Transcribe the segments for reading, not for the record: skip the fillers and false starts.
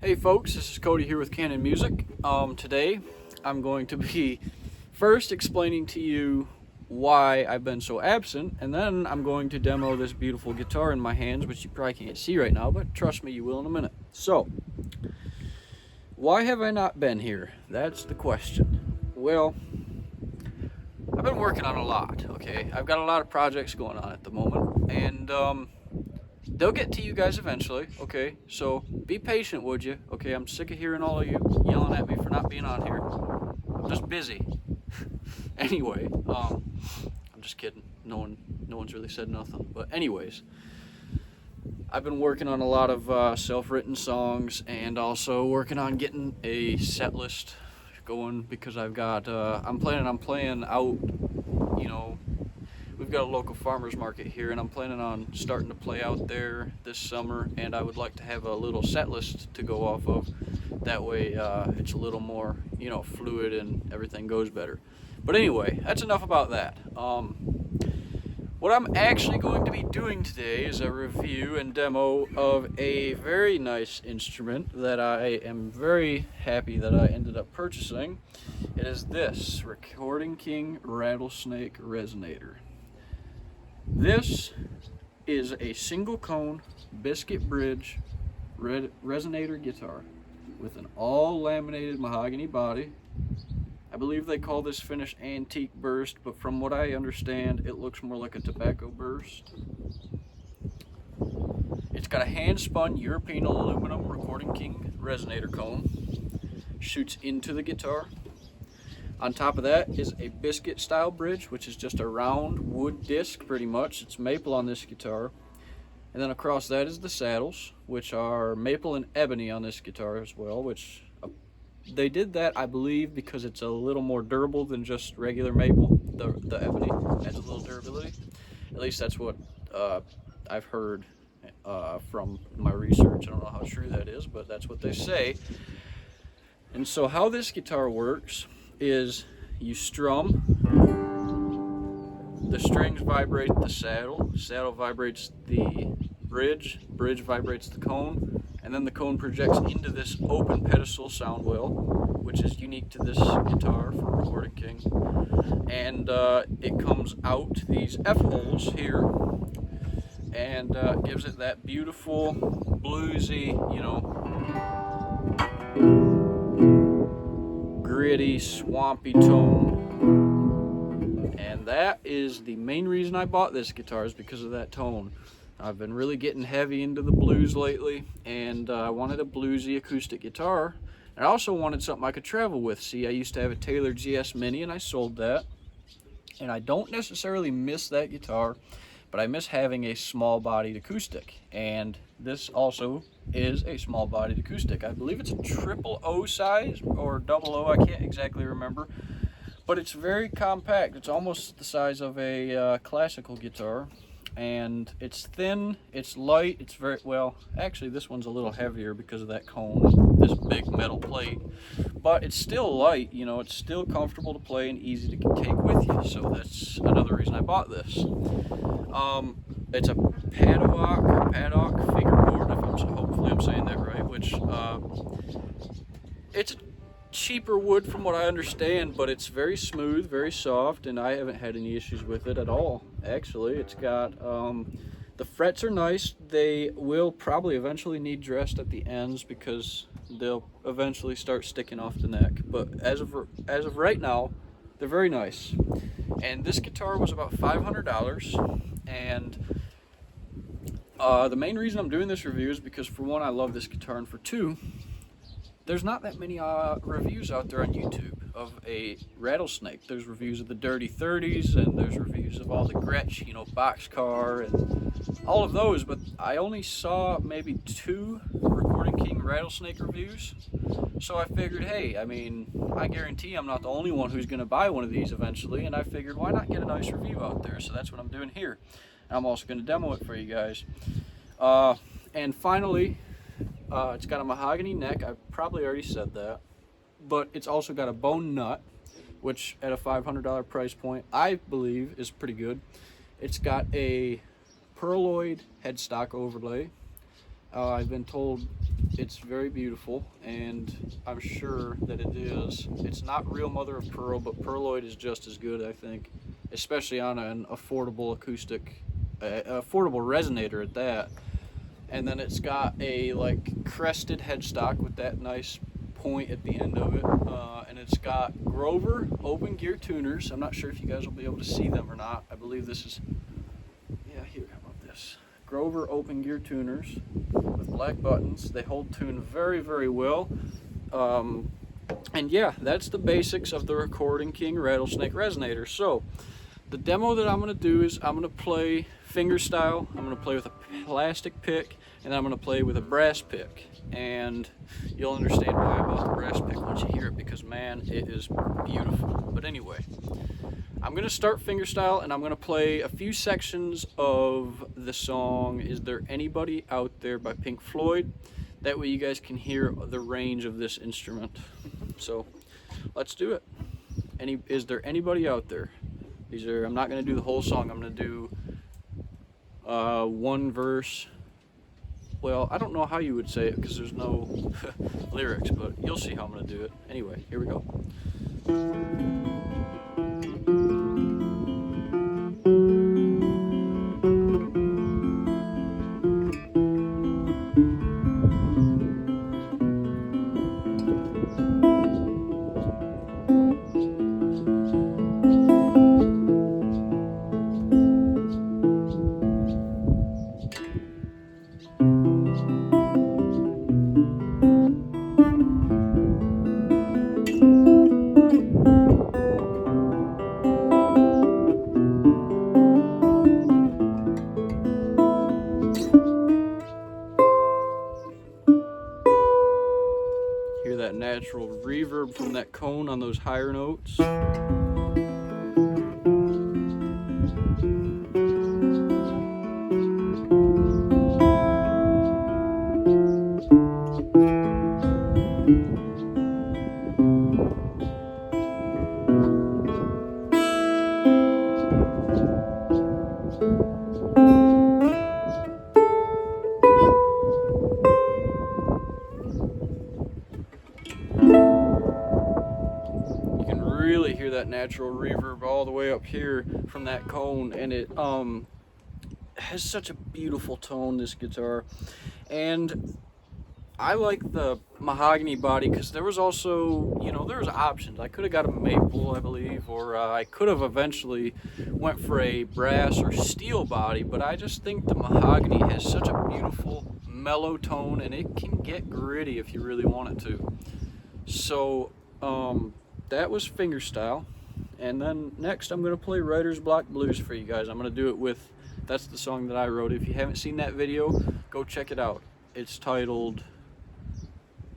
Hey folks, this is Cody here with Canon Music. Today I'm going to be first explaining to you why I've been so absent, and then I'm going to demo this beautiful guitar in my hands, which you probably can't see right now, but trust me, you will in a minute. So, why have I not been here? That's the question. Well, I've been working on a lot, okay? I've got a lot of projects going on at the moment, and they'll get to you guys eventually, okay? So be patient, would you? Okay, I'm sick of hearing all of you yelling at me for not being on here. I'm just busy. Anyway, I'm just kidding. No one's really said nothing. But anyways, I've been working on a lot of self-written songs and also working on getting a set list going because I've got I'm planning on playing out, you know. We've got a local farmers market here, and I'm planning on starting to play out there this summer, and I would like to have a little set list to go off of. That way it's a little more, fluid and everything goes better. But anyway, that's enough about that. What I'm actually going to be doing today is a review and demo of a very nice instrument that I am very happy that I ended up purchasing. It is this Recording King Rattlesnake resonator. This is a single cone biscuit bridge resonator guitar with an all laminated mahogany body. I believe they call this finish antique burst, but from what I understand, it looks more like a tobacco burst. It's got a hand spun European aluminum Recording King resonator cone, shoots into the guitar. On top of that is a biscuit style bridge, which is just a round wood disc pretty much. It's maple on this guitar. And then across that is the saddles, which are maple and ebony on this guitar as well, which they did that, I believe, because it's a little more durable than just regular maple. The ebony adds a little durability. At least that's what I've heard from my research. I don't know how true that is, but that's what they say. And so how this guitar works is you strum, the strings vibrate the saddle vibrates the bridge vibrates the cone, and then the cone projects into this open pedestal sound well, which is unique to this guitar for Recording King, and it comes out these F-holes here and gives it that beautiful bluesy, gritty, swampy tone. And that is the main reason I bought this guitar, is because of that tone. I've been really getting heavy into the blues lately, and I wanted a bluesy acoustic guitar. And I also wanted something I could travel with. See, I used to have a Taylor GS Mini, and I sold that. And I don't necessarily miss that guitar, but I miss having a small-bodied acoustic. And this also is a small-bodied acoustic. I believe it's a triple O size or double O, I can't exactly remember. But it's very compact. It's almost the size of a classical guitar. And it's thin, it's light, it's very, well, actually this one's a little heavier because of that cone, this big metal plate. But it's still light, it's still comfortable to play and easy to take with you. So that's another reason I bought this. It's a paddock fingerboard, hopefully I'm saying that right, which it's a cheaper wood from what I understand, but it's very smooth, very soft, and I haven't had any issues with it at all. Actually, it's got the frets are nice. They will probably eventually need dressed at the ends because they'll eventually start sticking off the neck, but as of right now, they're very nice. And this guitar was about $500, and the main reason I'm doing this review is because, for one, I love this guitar, and for two, there's not that many reviews out there on YouTube of a Rattlesnake. There's reviews of the Dirty 30s, and there's reviews of all the Gretsch, Boxcar, and all of those, but I only saw maybe 2 Recording King Rattlesnake reviews. So I figured, hey, I guarantee I'm not the only one who's going to buy one of these eventually, and I figured, why not get a nice review out there? So that's what I'm doing here. And I'm also going to demo it for you guys. And finally, it's got a mahogany neck. I probably already said that, but it's also got a bone nut, which at a $500 price point, I believe is pretty good. It's got a pearloid headstock overlay. I've been told It's very beautiful, and I'm sure that it is. It's not real mother of pearl, but pearloid is just as good, I think, especially on an affordable acoustic, affordable resonator at that. And then it's got a like crested headstock with that nice point at the end of it, and it's got Grover open gear tuners. I'm not sure if you guys will be able to see them or not. I believe this is, yeah, here, how about this? Grover open gear tuners with black buttons. They hold tune very, very well. And yeah, that's the basics of the Recording King Rattlesnake resonator. So the demo that I'm going to do is I'm going to play fingerstyle, I'm going to play with a plastic pick, and I'm going to play with a brass pick. And you'll understand why about the brass pick once you hear it, because man, it is beautiful. But anyway, I'm going to start fingerstyle, and I'm going to play a few sections of the song Is There Anybody Out There by Pink Floyd. That way you guys can hear the range of this instrument. So let's do it. Is there anybody out there? I'm not going to do the whole song. I'm going to do one verse. Well, I don't know how you would say it because there's no lyrics, but you'll see how I'm going to do it. Anyway, here we go. Hear that natural reverb from that cone on those higher notes. Really hear that natural reverb all the way up here from that cone, and it has such a beautiful tone, this guitar. And I like the mahogany body because there was also, there was options. I could have got a maple, I believe, or I could have eventually went for a brass or steel body, but I just think the mahogany has such a beautiful mellow tone, and it can get gritty if you really want it to. So that was fingerstyle, and then next I'm going to play Writer's Block Blues for you guys. I'm going to do it with, that's the song that I wrote. If you haven't seen that video, go check it out. It's titled,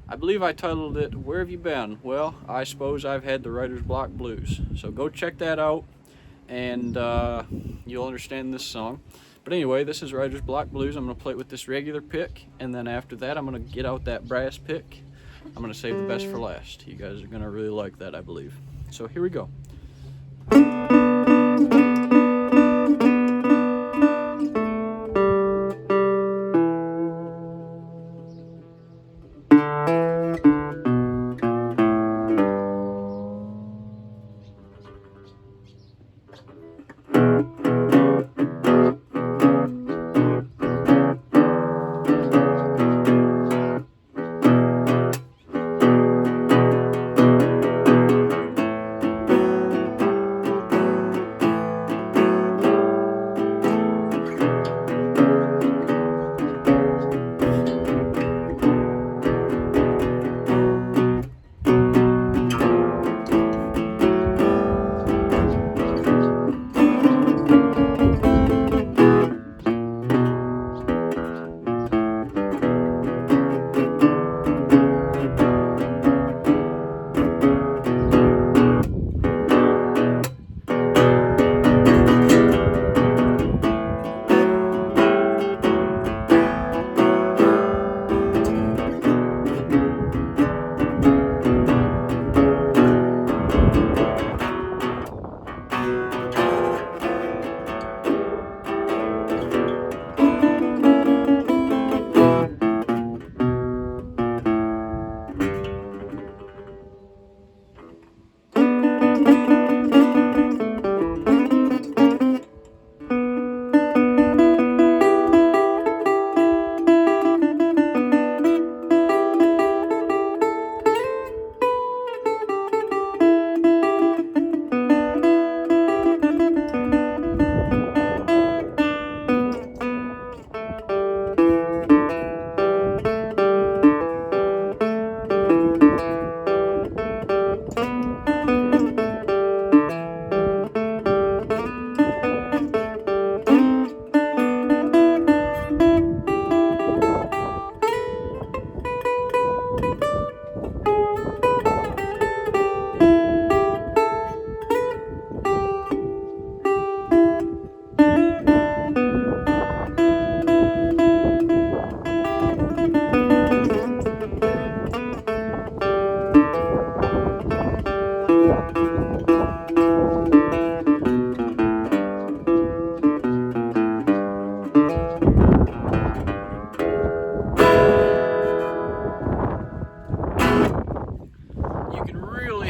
I believe I titled it, Where Have You Been? Well, I suppose I've had the Writer's Block Blues. So go check that out, and you'll understand this song. But anyway, this is Writer's Block Blues. I'm going to play it with this regular pick, and then after that I'm going to get out that brass pick. I'm going to save the best for last. You guys are going to really like that, I believe. So here we go.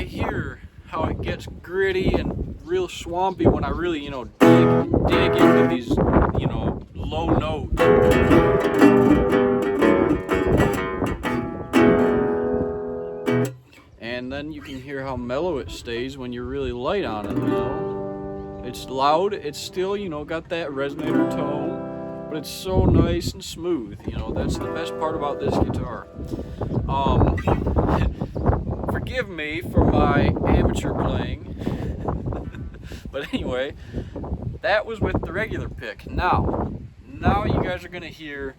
to hear how it gets gritty and real swampy when I really, dig into these, low notes. And then you can hear how mellow it stays when you're really light on it, It's loud, it's still, got that resonator tone, but it's so nice and smooth, That's the best part about this guitar. Forgive me for my amateur playing. But anyway, that was with the regular pick. Now you guys are going to hear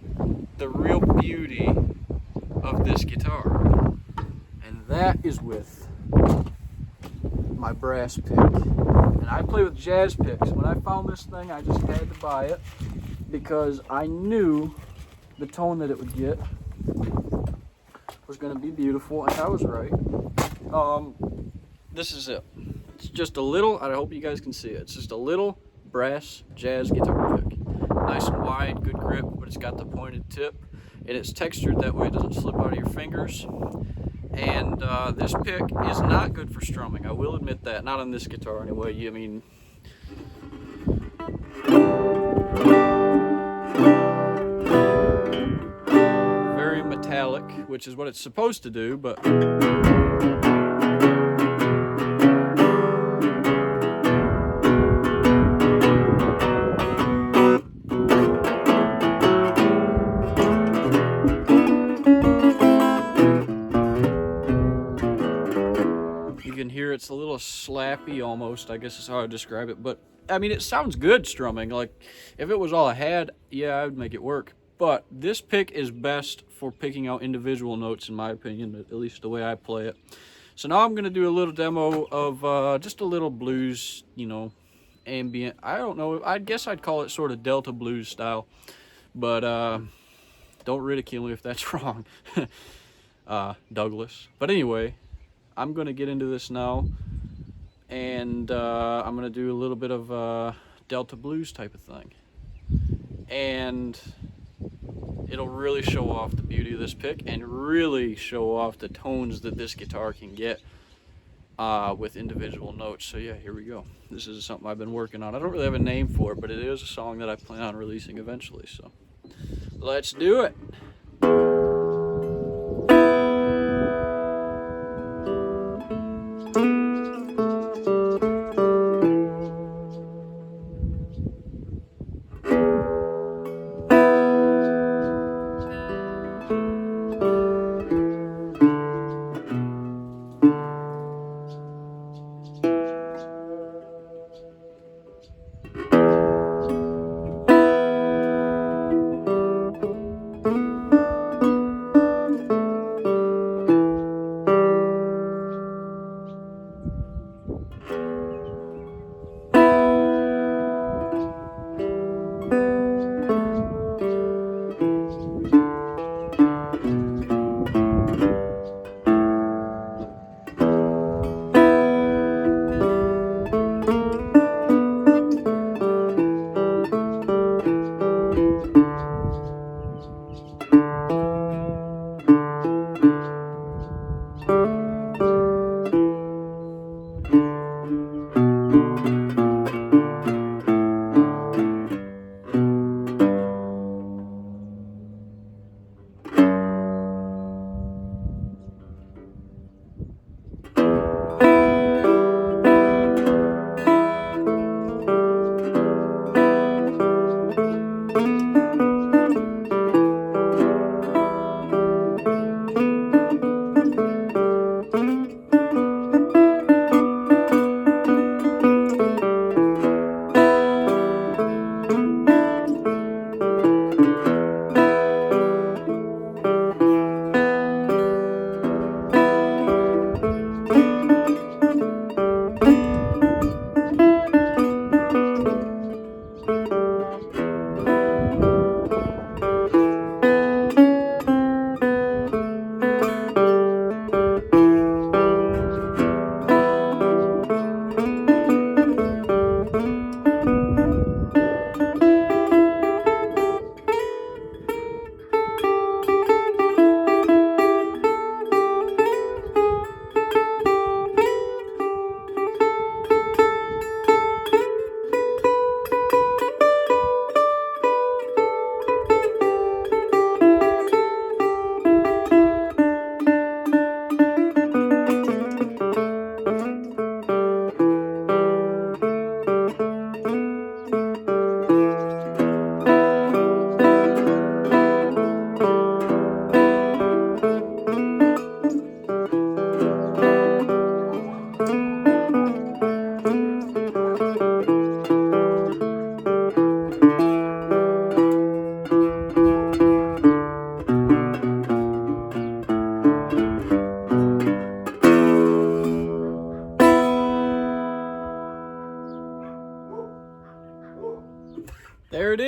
the real beauty of this guitar. And that is with my brass pick. And I play with jazz picks. When I found this thing, I just had to buy it because I knew the tone that it would get was going to be beautiful, and I was right. This is it. It's just a little, I hope you guys can see it. It's just a little brass jazz guitar pick. Nice and wide, good grip, but it's got the pointed tip, and it's textured that way it doesn't slip out of your fingers. And this pick is not good for strumming. I will admit that. Not on this guitar anyway. Very metallic, which is what it's supposed to do, but you can hear it's a little slappy almost, I guess is how I describe it. But I mean, it sounds good strumming. Like if it was all I had, yeah, I would make it work. But this pick is best for picking out individual notes, in my opinion, at least the way I play it. So now I'm going to do a little demo of just a little blues, ambient. I don't know, I guess I'd call it sort of Delta blues style. But don't ridicule me if that's wrong, Douglas. But anyway, I'm going to get into this now. And I'm going to do a little bit of Delta blues type of thing. And it'll really show off the beauty of this pick and really show off the tones that this guitar can get with individual notes. So yeah, here we go. This is something I've been working on. I don't really have a name for it, but it is a song that I plan on releasing eventually. So let's do it.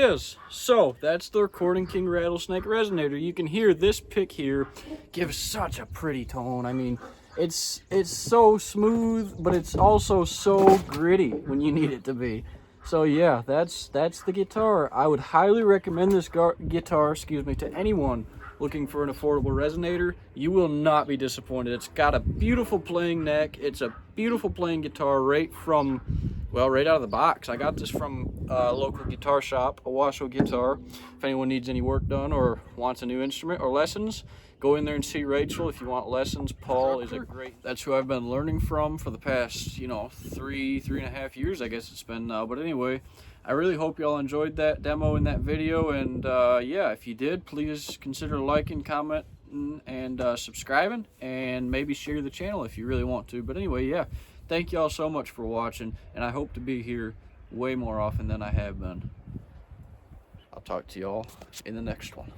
is. So that's the Recording King Rattlesnake resonator. You can hear this pick here gives such a pretty tone. I mean, it's so smooth, but it's also so gritty when you need it to be. So yeah, that's the guitar. I would highly recommend this guitar, excuse me, to anyone looking for an affordable resonator. You will not be disappointed. It's got a beautiful playing neck. It's a beautiful playing guitar right out of the box. I got this from a local guitar shop, a Washoe Guitar. If anyone needs any work done or wants a new instrument or lessons, go in there and see Rachel. If you want lessons, Paul is a great, that's who I've been learning from for the past, you know, three and a half years, I guess it's been now. But anyway, I really hope y'all enjoyed that demo and that video. And yeah, if you did, please consider liking, commenting, and subscribing, and maybe share the channel if you really want to. But anyway, yeah, thank y'all so much for watching, and I hope to be here way more often than I have been. I'll talk to y'all in the next one.